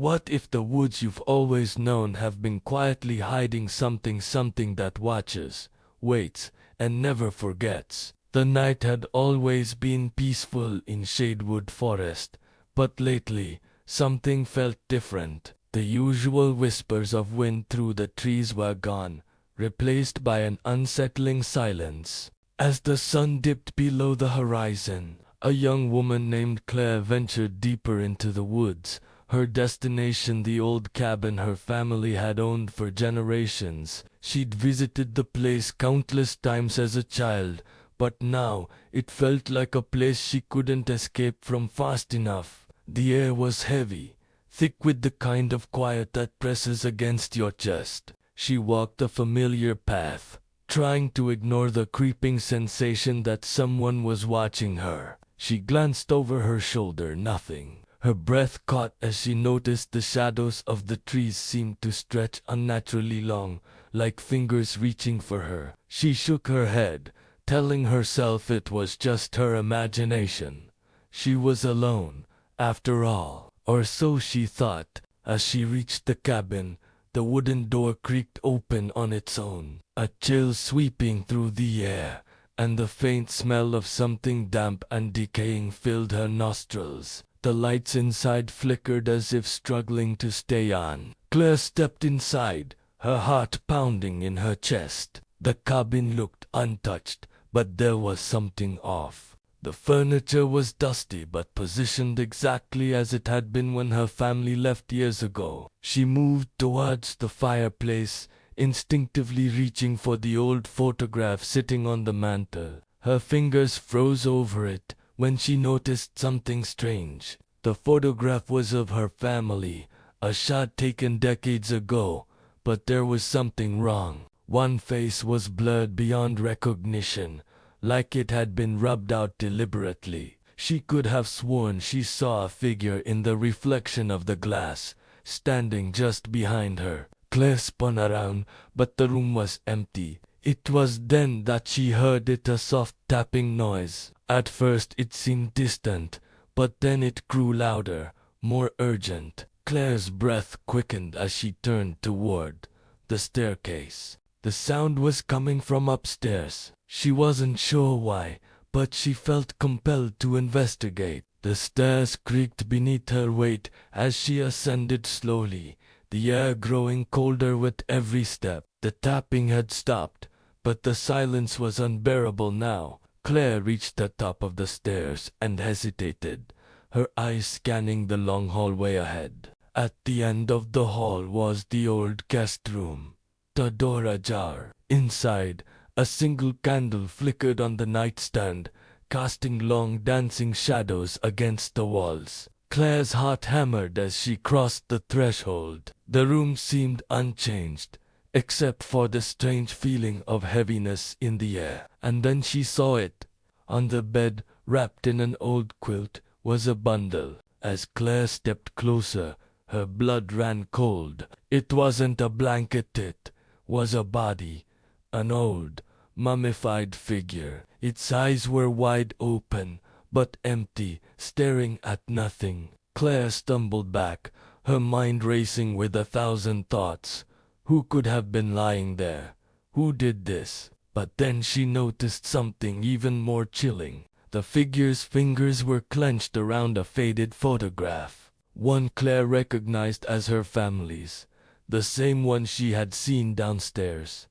What if the woods you've always known have been quietly hiding something that watches, waits, and never forgets? The night had always been peaceful in Shadewood Forest, but lately, something felt different. The usual whispers of wind through the trees were gone, replaced by an unsettling silence. As the sun dipped below the horizon, a young woman named Claire ventured deeper into the woods, her destination the old cabin her family had owned for generations. She'd visited the place countless times as a child, but now it felt like a place she couldn't escape from fast enough. The air was heavy, thick with the kind of quiet that presses against your chest. She walked a familiar path, trying to ignore the creeping sensation that someone was watching her. She glanced over her shoulder, nothing. Her breath caught as she noticed the shadows of the trees seemed to stretch unnaturally long, like fingers reaching for her. She shook her head, telling herself it was just her imagination. She was alone, after all, or so she thought. As she reached the cabin, the wooden door creaked open on its own, a chill sweeping through the air, and the faint smell of something damp and decaying filled her nostrils. The lights inside flickered as if struggling to stay on. Claire stepped inside, her heart pounding in her chest. The cabin looked untouched, but there was something off. The furniture was dusty but positioned exactly as it had been when her family left years ago. She moved towards the fireplace, instinctively reaching for the old photograph sitting on the mantel. Her fingers froze over it when she noticed something strange. The photograph was of her family, a shot taken decades ago, but there was something wrong. One face was blurred beyond recognition, like it had been rubbed out deliberately. She could have sworn she saw a figure in the reflection of the glass, standing just behind her. Claire spun around, but the room was empty. It was then that she heard a soft tapping noise. At first it seemed distant, but then it grew louder, more urgent. Claire's breath quickened as she turned toward the staircase. The sound was coming from upstairs. She wasn't sure why, but she felt compelled to investigate. The stairs creaked beneath her weight as she ascended slowly, the air growing colder with every step. The tapping had stopped, but the silence was unbearable now. Claire reached the top of the stairs and hesitated, her eyes scanning the long hallway ahead. At the end of the hall was the old guest room, the door ajar. Inside, a single candle flickered on the nightstand, casting long dancing shadows against the walls. Claire's heart hammered as she crossed the threshold. The room seemed unchanged, except for the strange feeling of heaviness in the air. And then she saw it. On the bed, wrapped in an old quilt, was a bundle. As Claire stepped closer, her blood ran cold. It wasn't a blanket, it was a body, an old, mummified figure. Its eyes were wide open, but empty, staring at nothing. Claire stumbled back, her mind racing with 1,000 thoughts. Who could have been lying there? Who did this? But then she noticed something even more chilling. The figure's fingers were clenched around a faded photograph. One Claire recognized as her family's, the same one she had seen downstairs.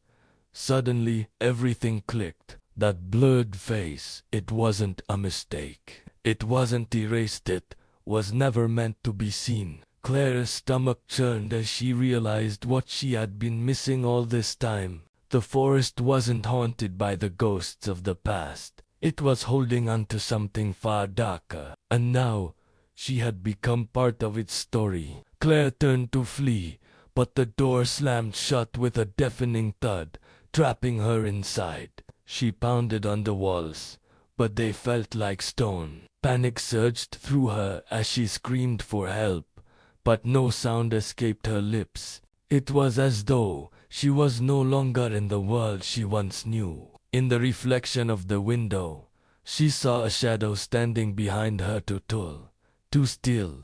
Suddenly, everything clicked. That blurred face, it wasn't a mistake. It wasn't erased, it was never meant to be seen. Claire's stomach churned as she realized what she had been missing all this time. The forest wasn't haunted by the ghosts of the past. It was holding on to something far darker. And now, she had become part of its story. Claire turned to flee, but the door slammed shut with a deafening thud, trapping her inside. She pounded on the walls, but they felt like stone. Panic surged through her as she screamed for help, but no sound escaped her lips. It was as though she was no longer in the world she once knew. In the reflection of the window, she saw a shadow standing behind her, too tall, too still.